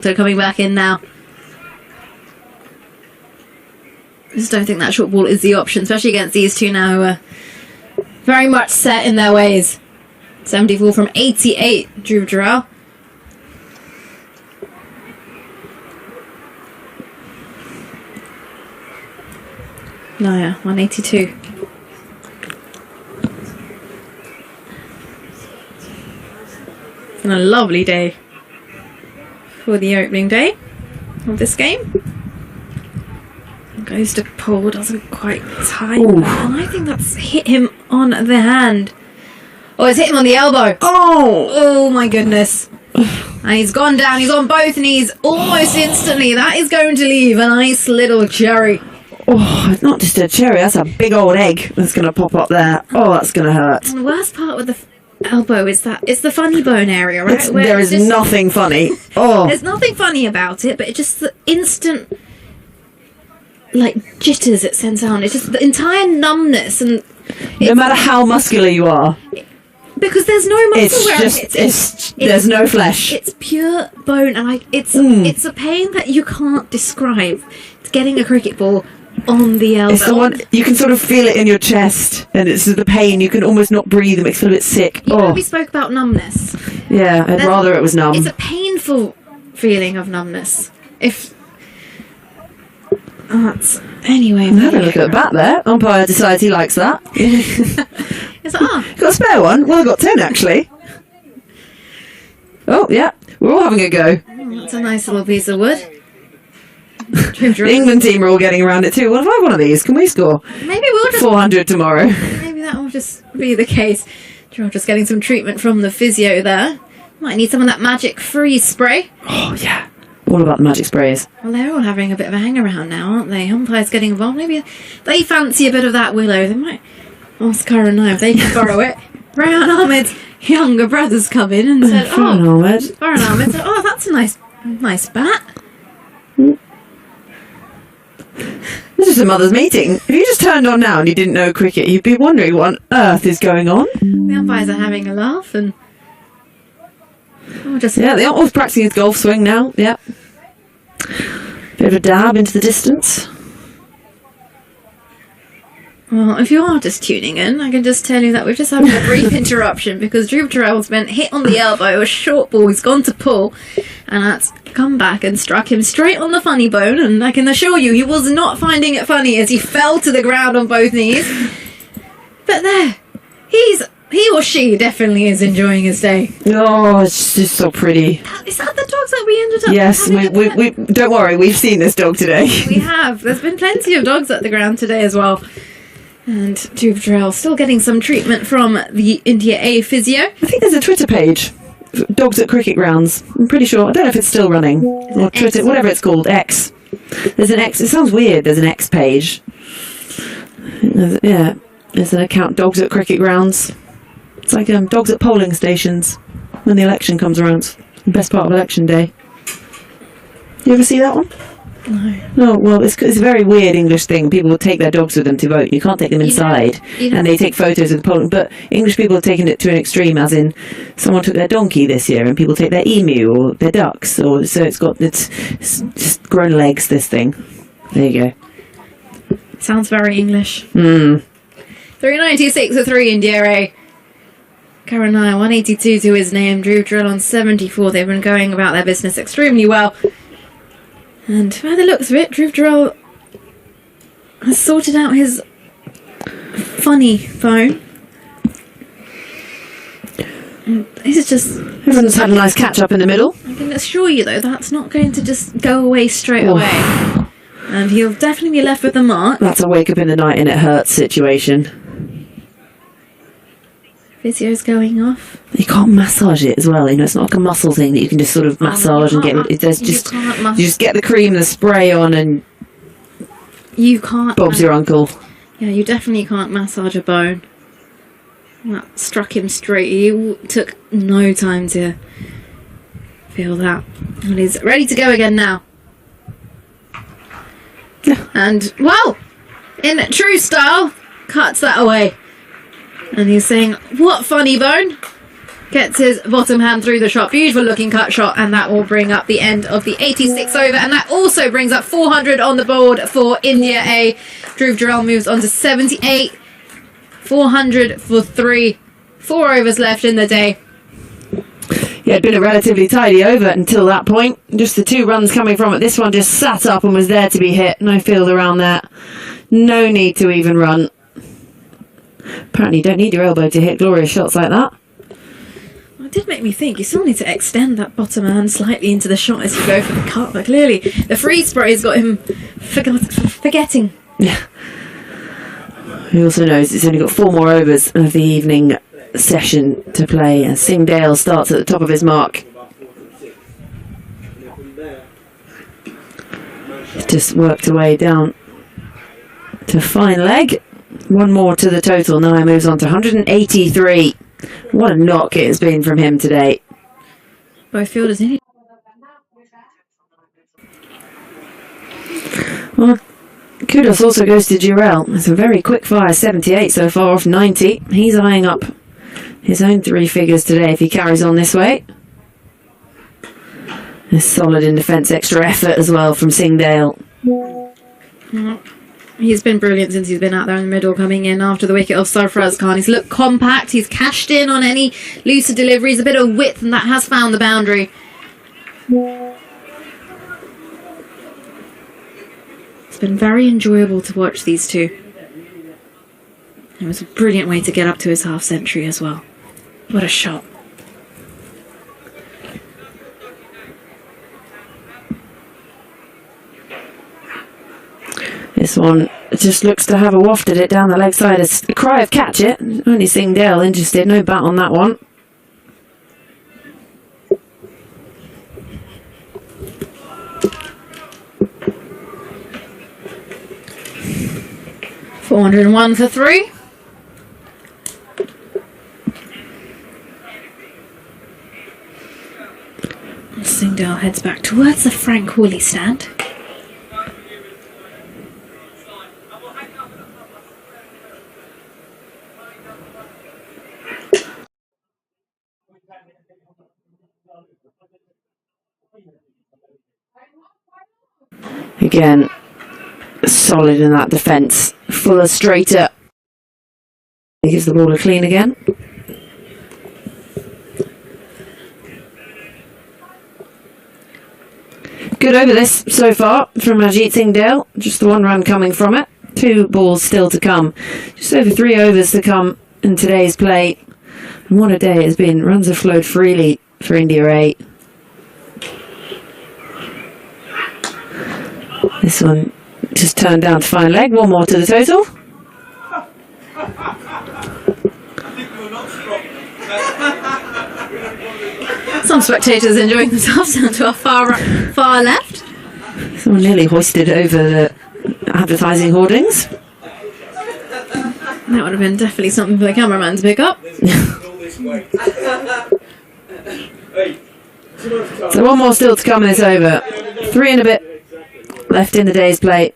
So coming back in now. I just don't think that short ball is the option, especially against these two now who are very much set in their ways. 74 from 88, Drew Durrell. Naya, 182. It's been a lovely day for the opening day of this game. Goes to Paul, doesn't quite time. And I think that's hit him on the hand. Oh, it's hit him on the elbow. Oh my goodness. And he's gone down. He's on both knees almost instantly. That is going to leave a nice little cherry. Oh, it's not just a cherry. That's a big old egg that's going to pop up there. Oh, that's going to hurt. And the worst part with the elbow is that it's the funny bone area, right? There is nothing funny. Oh, there's nothing funny about it, but it's just the instant, like, jitters it sends out. It's just the entire numbness, and no matter how muscular you are, because there's no muscle there's no flesh. It's pure bone, and it's a pain that you can't describe. It's getting a cricket ball on the elbow. It's the one you can sort of feel it in your chest, and it's the pain. You can almost not breathe. It makes you feel a bit sick. You know, we spoke about numbness. Yeah, I'd rather it was numb. It's a painful feeling of numbness. Anyway, have a look at the bat there. Umpire decides he likes that. It's like, got a spare one? Well, I've got 10 actually. Oh yeah, we're all having a go. That's a nice little piece of wood. The England team are all getting around it too. What if I have one of these? Can we score? Maybe we'll just 400 tomorrow. Maybe that will just be the case. We're just getting some treatment from the physio there. Might need some of that magic freeze spray. Oh yeah, all about the magic sprays. Well, they're all having a bit of a hang around now, aren't they? Umpires getting involved. Maybe they fancy a bit of that willow. They might ask Karen and I if they can borrow it. Farhan Ahmed's younger brother's come in and said, Farhan Ahmed said, oh, that's a nice bat. This is a mother's meeting. If you just turned on now and you didn't know cricket, you'd be wondering what on earth is going on. The umpires are having a laugh and... the umpire's practicing his golf swing now. Yeah. Bit of a dab into the distance. Well, if you are just tuning in, I can just tell you that we've just had a brief interruption because Drew Durrell's been hit on the elbow, a short ball, he's gone to pull, and that's come back and struck him straight on the funny bone, and I can assure you he was not finding it funny as he fell to the ground on both knees. But there, he or she definitely is enjoying his day. Oh, it's just so pretty. Is that the dogs that we ended up Yes, we don't worry, we've seen this dog today. We have. There's been plenty of dogs at the ground today as well. And Drew Durrell still getting some treatment from the India A physio. I think there's a Twitter page, Dogs at Cricket Grounds. I'm pretty sure. I don't know if it's still running. Or Twitter, whatever it's called, X. There's an X. It sounds weird. There's an X page. There's an account, Dogs at Cricket Grounds. It's like dogs at polling stations when the election comes around. It's the best part of election day. You ever see that one? No, well, it's a very weird English thing. People will take their dogs with them to vote. You can't take them inside, and they take photos of the polling. But English people have taken it to an extreme, as in someone took their donkey this year, and people take their emu or their ducks. Or so it's just grown legs. This thing. There you go. Sounds very English. 396 for 3 India A. Karanaya 182 to his name. Drew Durrell on 74. They've been going about their business extremely well. And by the looks of it, Drew Durrell has sorted out his funny bone. And this is just... Everyone's had a nice catch-up in the middle. I can assure you, though, that's not going to just go away straight away. And he'll definitely be left with a mark. That's a wake-up in the night and it hurts situation. Physio's going off. You can't massage it as well, you know, it's not like a muscle thing that you can just sort of massage and get it. There's just you just get the cream and the spray on and you can't. Bob's your uncle. Yeah, you definitely can't massage a bone. That struck him straight. He took no time to feel that. And he's ready to go again now. Yeah. And, well, in true style, cuts that away. And he's saying, what funny bone? Gets his bottom hand through the shot. Beautiful looking cut shot, and that will bring up the end of the 86 over. And that also brings up 400 on the board for India A. Dhruv Jurel moves on to 78. 400 for 3. 4 overs left in the day. Yeah, it'd been a relatively tidy over until that point. Just the 2 runs coming from it. This one just sat up and was there to be hit. No field around that. No need to even run. Apparently you don't need your elbow to hit glorious shots like that. It did make me think you still need to extend that bottom hand slightly into the shot as you go for the cut, but clearly the free spray's got him forgetting. Yeah. He also knows he's only got 4 more overs of the evening session to play, and Singhdale starts at the top of his mark. He's just worked away down to fine leg. 1 more to the total. Now he moves on to 183. What a knock it has been from him today. Both fielders in. Well, kudos also goes to Jurel. It's a very quick fire, 78 so far off 90. He's eyeing up his own 3 figures today if he carries on this way. A solid in defence, extra effort as well from Singhdale. He's been brilliant since he's been out there in the middle, coming in after the wicket of Sarfaraz Khan. He's looked compact, he's cashed in on any looser deliveries, a bit of width, and that has found the boundary. It's been very enjoyable to watch these two. It was a brilliant way to get up to his half century as well. What a shot. This one just looks to have a waft at it down the leg side. A cry of catch it. Only Singhdale interested. No bat on that one. $401 for 3. Singhdale heads back towards the Frank Woolley stand. Again, solid in that defence. Fuller, straighter. He gives the ball a clean again. Good over this so far from Ajit Singhdale. Just the 1 run coming from it. 2 balls still to come. Just over 3 overs to come in today's play. And what a day it has been. Runs have flowed freely for India 8. This one just turned down to fine leg. 1 more to the total. Some spectators enjoying themselves down to our far left. Someone nearly hoisted over the advertising hoardings. That would have been definitely something for the cameraman to pick up. So 1 more still to come in this over. 3 and a bit left in the day's play.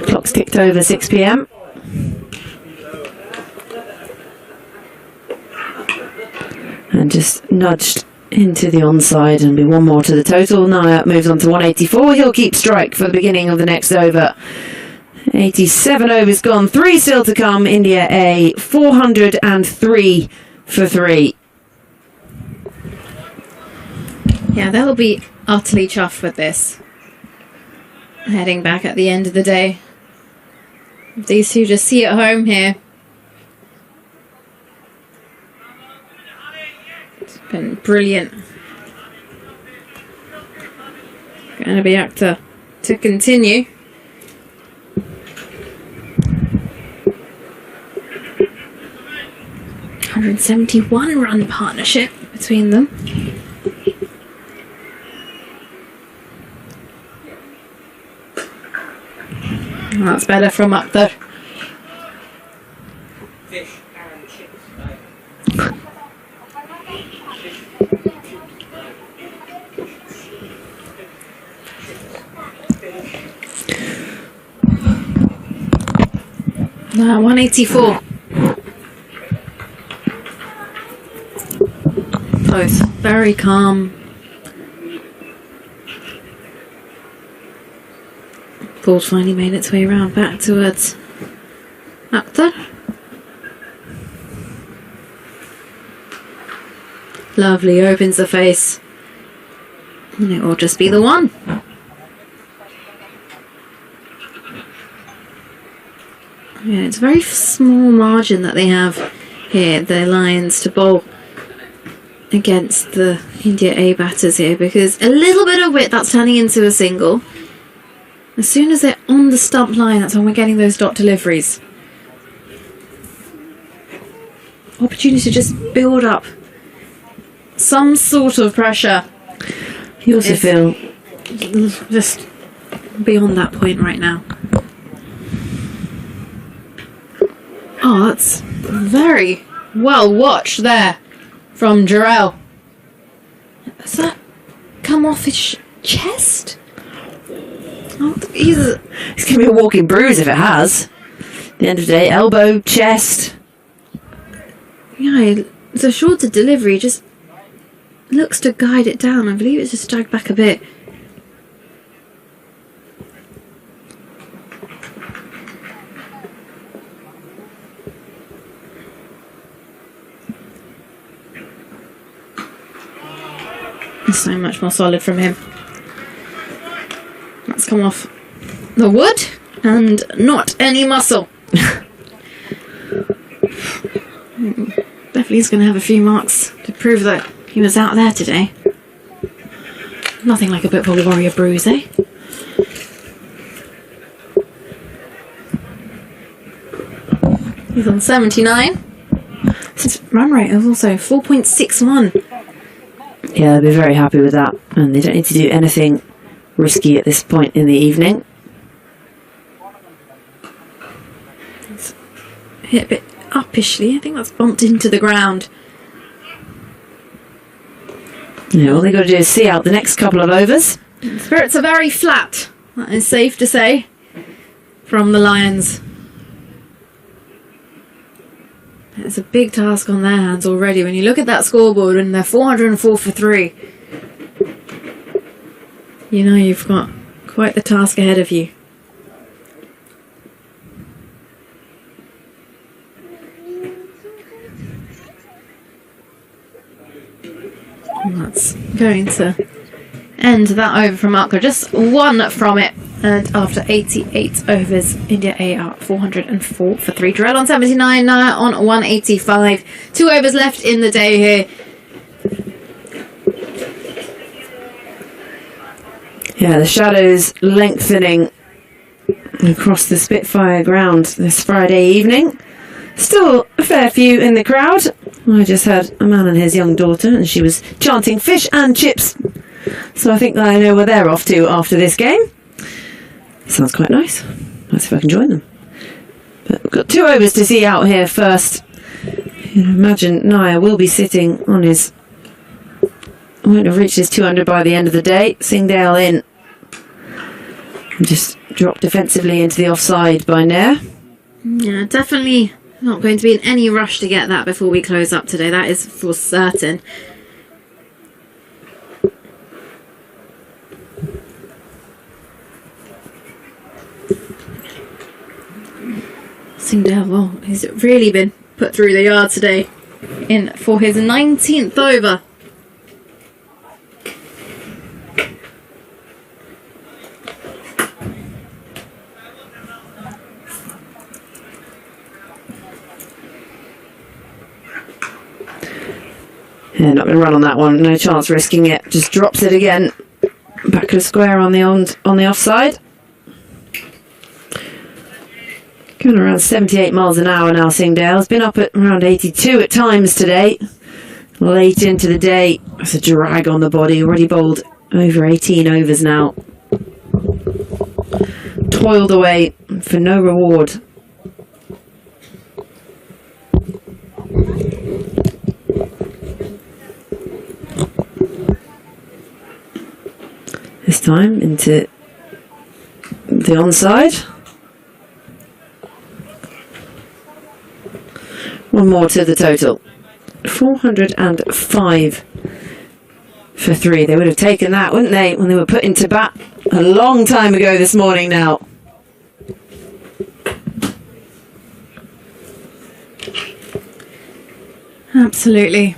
Clock's ticked over 6 p.m. And just nudged into the onside, and be 1 more to the total. Naya moves on to 184. He'll keep strike for the beginning of the next over. 87 overs gone. 3 still to come. India A, 403 for 3. Yeah, they'll be utterly chuffed with this. Heading back at the end of the day. These two just see it home here. It's been brilliant. Going to be up to continue. $171 partnership between them. That's better from up there. Fish and chips. Now 184. Both very calm. Ball's finally made its way around back towards Actor. Lovely, opens the face. And it will just be the one. Yeah, it's a very small margin that they have here, the Lions, to bowl against the India A batters here, because a little bit of width, that's turning into a single. As soon as they're on the stump line, that's when we're getting those dot deliveries. Opportunity to just build up some sort of pressure. You also feel just beyond that point right now. Oh, that's very well watched there from Jarrell. Has that come off his chest? Oh, he's it's going to be a walking bruise if it has. At the end of the day, elbow, chest. Yeah, it's a shorter delivery, just looks to guide it down. I believe it's just dragged back a bit. So much more solid from him. That's come off the wood and not any muscle. Definitely is going to have a few marks to prove that he was out there today. Nothing like a bit of a warrior bruise, eh? He's on 79. His run rate is also 4.61. Yeah, they'll be very happy with that, and they don't need to do anything risky at this point in the evening. It's hit a bit uppishly. I think that's bumped into the ground. Yeah, all they got to do is see out the next couple of overs. Spirits are very flat. That is safe to say from the Lions. It's a big task on their hands already. When you look at that scoreboard and they're 404 for 3, you know you've got quite the task ahead of you. And that's going to end that over from Arkle. Just one from it. And after 88 overs, India A are 404 for 3. Jarrell on 79, Naya on 185. 2 overs left in the day here. Yeah, the shadows lengthening across the Spitfire ground this Friday evening. Still a fair few in the crowd. I just heard a man and his young daughter, and she was chanting fish and chips. So I think I know where they're off to after this game. Sounds quite nice. Let's see if I can join them. But we've got 2 overs to see out here first. You know, imagine Naya will be sitting on his... won't have reached his 200 by the end of the day. Singdale in. And just dropped defensively into the offside by Nair. Yeah, definitely not going to be in any rush to get that before we close up today. That is for certain. Singdale, well, he's really been put through the yard today in for his 19th over. Yeah, not going to run on that one. No chance risking it. Just drops it again. Back to the square on the offside. Going around 78 miles an hour now, Singdale's been up at around 82 at times today. Late into the day, it's a drag on the body. Already bowled over 18 overs now. Toiled away for no reward. This time into the onside. One more to the total. 405 for 3. They would have taken that, wouldn't they, when they were put into bat a long time ago this morning now. Absolutely.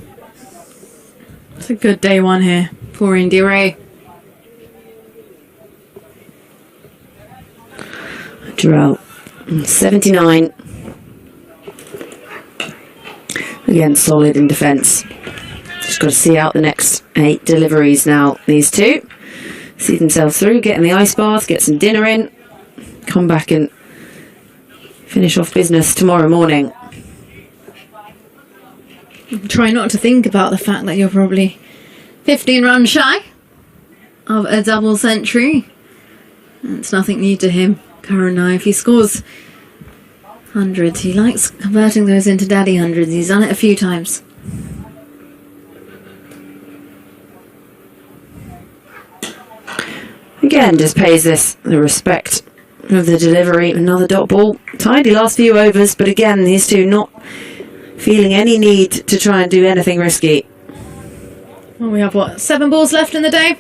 It's a good day one here for India Ray. Jarrell, 79. Again, solid in defence. Just got to see out the next 8 deliveries now, these two. See themselves through, get in the ice bath, get some dinner in, come back and finish off business tomorrow morning. Try not to think about the fact that you're probably 15 runs shy of a double century. It's nothing new to him. Current now, if he scores hundreds, he likes converting those into daddy hundreds. He's done it a few times. Again, just pays this the respect of the delivery. Another dot ball. Tidy last few overs, but again, these two not feeling any need to try and do anything risky. Well, we have, what, 7 balls left in the day?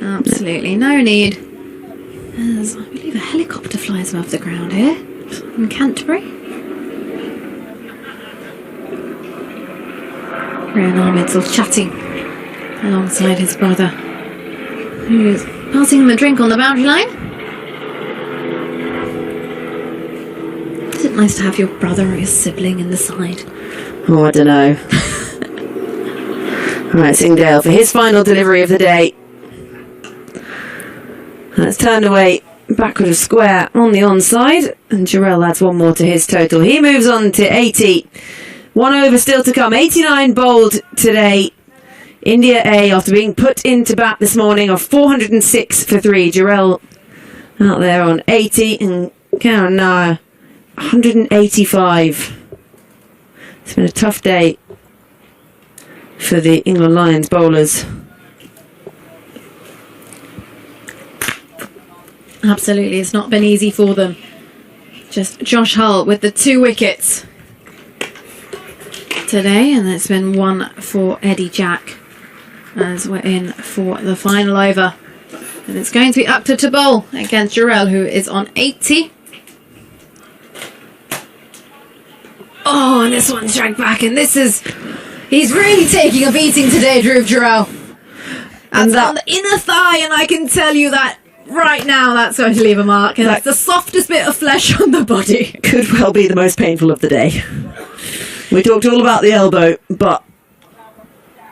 Absolutely no need. As I believe a helicopter flies above the ground here in Canterbury. Ryan Ahmed's sort of chatting alongside his brother, who's passing him a drink on the boundary line. Is it nice to have your brother or your sibling in the side? Oh, I don't know. Alright, Singdale for his final delivery of the day. That's turned away backward of square on the onside, and Jarrell adds one more to his total. He moves on to 80. 1 over still to come. 89 bowled today. India A, after being put into bat this morning, of 406 for 3. Jarrell out there on 80, and Karen Nair 185. It's been a tough day for the England Lions bowlers. Absolutely, it's not been easy for them. Just Josh Hull with the 2 wickets today, and it's been 1 for Eddie Jack as we're in for the final over. And it's going to be up to bowl against Jarrell, who is on 80. Oh, and this one's dragged back, and he's really taking a beating today, Dhruv Jarrell. That's on the inner thigh, and I can tell you that right now that's going to leave a mark, and that's the softest bit of flesh on the body. Could well be the most painful of the day. We talked all about the elbow, but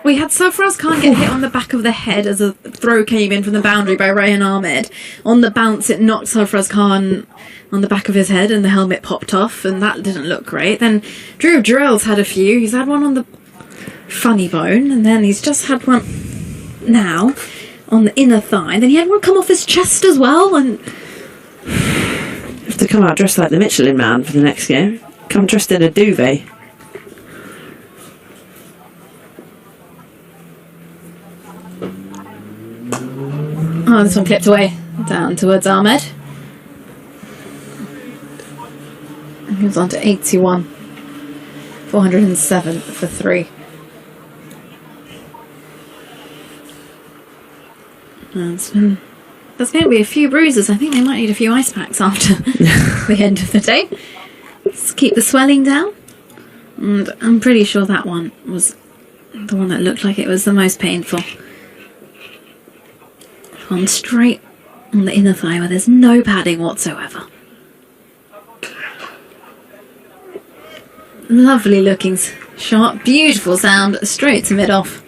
we had Sarfaraz Khan get hit on the back of the head as a throw came in from the boundary by Rayan Ahmed. On the bounce, it knocked Sarfaraz Khan on the back of his head and the helmet popped off, and that didn't look great. Then Dhruv Jarrell's had a few. He's had one on the funny bone, and then he's just had one now on the inner thigh. Then he had one come off his chest as well, and you have to come out dressed like the Michelin Man for the next game. Come dressed in a duvet. oh, this one clipped away down towards Ahmed. And he was on to 81. 407 for 3. There's going to be a few bruises. I think they might need a few ice packs after the end of the day. Just keep the swelling down. And I'm pretty sure that one was the one that looked like it was the most painful. On straight on the inner thigh where there's no padding whatsoever. Lovely looking shot. Beautiful sound. Straight to mid-off.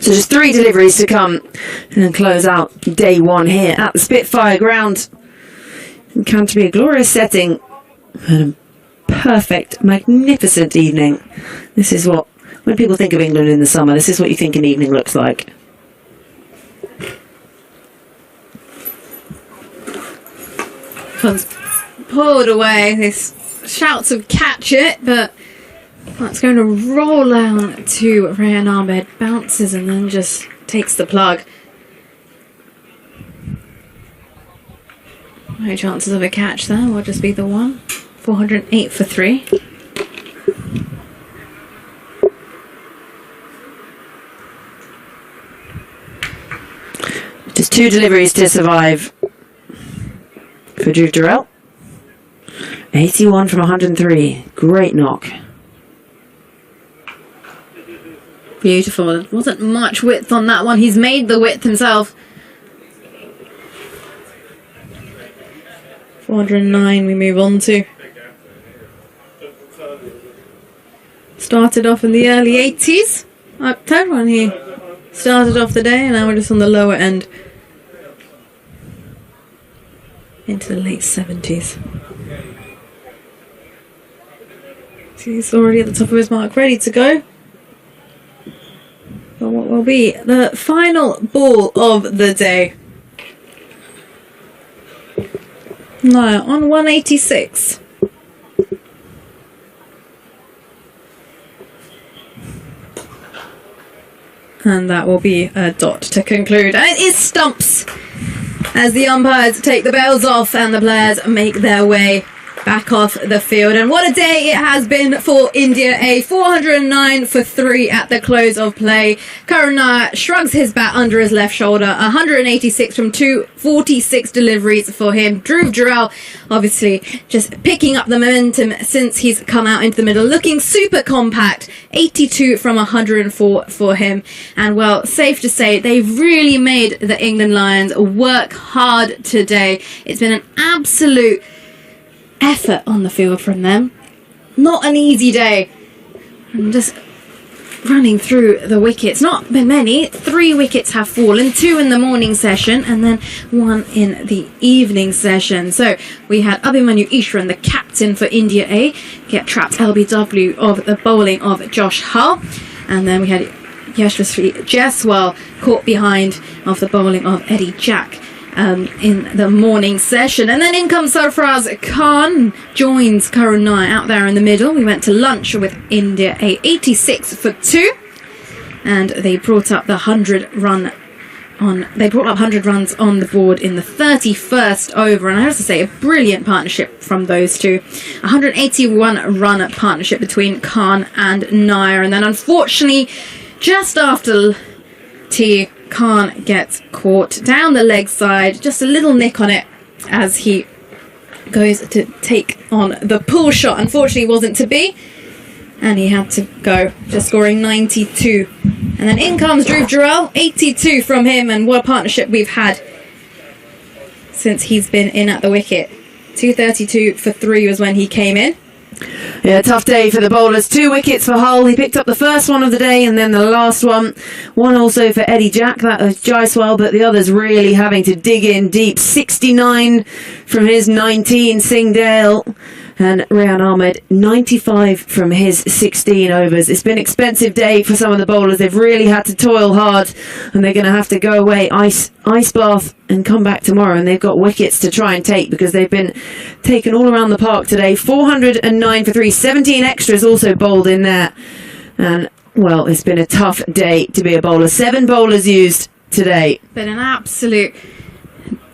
So just 3 deliveries to come and then close out day 1 here at the Spitfire ground in Canterbury. A glorious setting and a perfect, magnificent evening. This is what, when people think of England in the summer, this is what you think an evening looks like. One's pulled away. This shouts of catch it, but that's going to roll down to Rayan Ahmed, bounces and then just takes the plug. No chances of a catch there. Will just be the one. 408 for 3. Just 2 deliveries to survive for Drew Durrell. 81 from 103. Great knock. Beautiful. There wasn't much width on that one. He's made the width himself. 409 we move on to. Started off in the early 80s. Third one here. Started off the day and now we're just on the lower end. Into the late 70s. So he's already at the top of his mark, ready to go. For what will be the final ball of the day. No, on 186. And that will be a dot to conclude. And it is stumps as the umpires take the bells off and the players make their way back off the field. And what a day it has been for India A. 409 for 3 at the close of play. Karuna shrugs his bat under his left shoulder. 186 from 246 deliveries for him. Drew Durrell obviously just picking up the momentum since he's come out into the middle, looking super compact. 82 from 104 for him. And well, safe to say they've really made the England Lions work hard today. It's been an absolute effort on the field from them. Not an easy day. And just running through the wickets. Not been many. 3 wickets have fallen. 2 in the morning session and then 1 in the evening session. So we had Abhimanyu Ishran, the captain for India A, get trapped LBW of the bowling of Josh Hull. And then we had Yashasvi Jaiswal caught behind of the bowling of Eddie Jack in the morning session. And then in comes Sarfraz Khan, joins Karunai out there in the middle. We went to lunch with India A, 86 for 2, and they brought up the 100 run on. They brought up 100 runs on the board in the 31st over, and I have to say a brilliant partnership from those two. 181 run partnership between Khan and Nair, and then unfortunately just after tea, Khan gets caught down the leg side, just a little nick on it as he goes to take on the pull shot. Unfortunately wasn't to be, and he had to go, just scoring 92. And then in comes Drew Durrell, 82 from him, and what a partnership we've had since he's been in at the wicket. 232 for 3 was when he came in. Yeah, tough day for the bowlers. 2 wickets for Hull. He picked up the first one of the day and then the last one. One also for Eddie Jack. That was Jaiswal, but the others really having to dig in deep. 69 from his 19, Singh Dale. And Rayan Ahmed, 95 from his 16 overs. It's been an expensive day for some of the bowlers. They've really had to toil hard, and they're going to have to go away, ice bath, and come back tomorrow. And they've got wickets to try and take because they've been taken all around the park today. 409 for 3, 17 extras also bowled in there. And, well, it's been a tough day to be a bowler. 7 bowlers used today. Been an absolute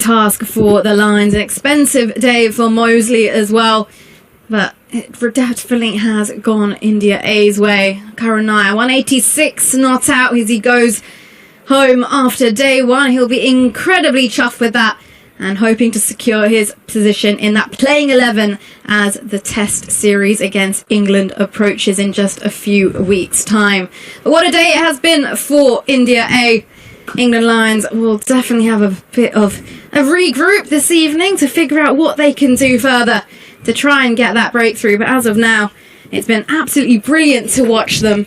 task for the Lions. An expensive day for Mosley as well. But it definitely has gone India A's way. Karunai, 186, not out as he goes home after day 1. He'll be incredibly chuffed with that and hoping to secure his position in that playing 11 as the test series against England approaches in just a few weeks' time. But what a day it has been for India A. England Lions will definitely have a bit of a regroup this evening to figure out what they can do further to try and get that breakthrough. But as of now, it's been absolutely brilliant to watch them.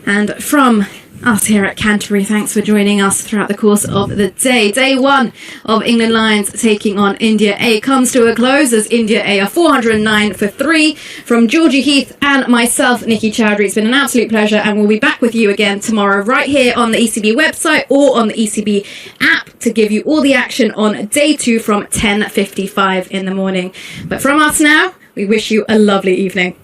And from us here at Canterbury, thanks for joining us throughout the course of the day. Day 1 of England Lions taking on India A comes to a close as India A are 409 for 3 from Georgie Heath and myself, Nikki Chowdhury. It's been an absolute pleasure, and we'll be back with you again tomorrow right here on the ECB website or on the ECB app to give you all the action on day 2 from 10:55 in the morning. But from us now, we wish you a lovely evening.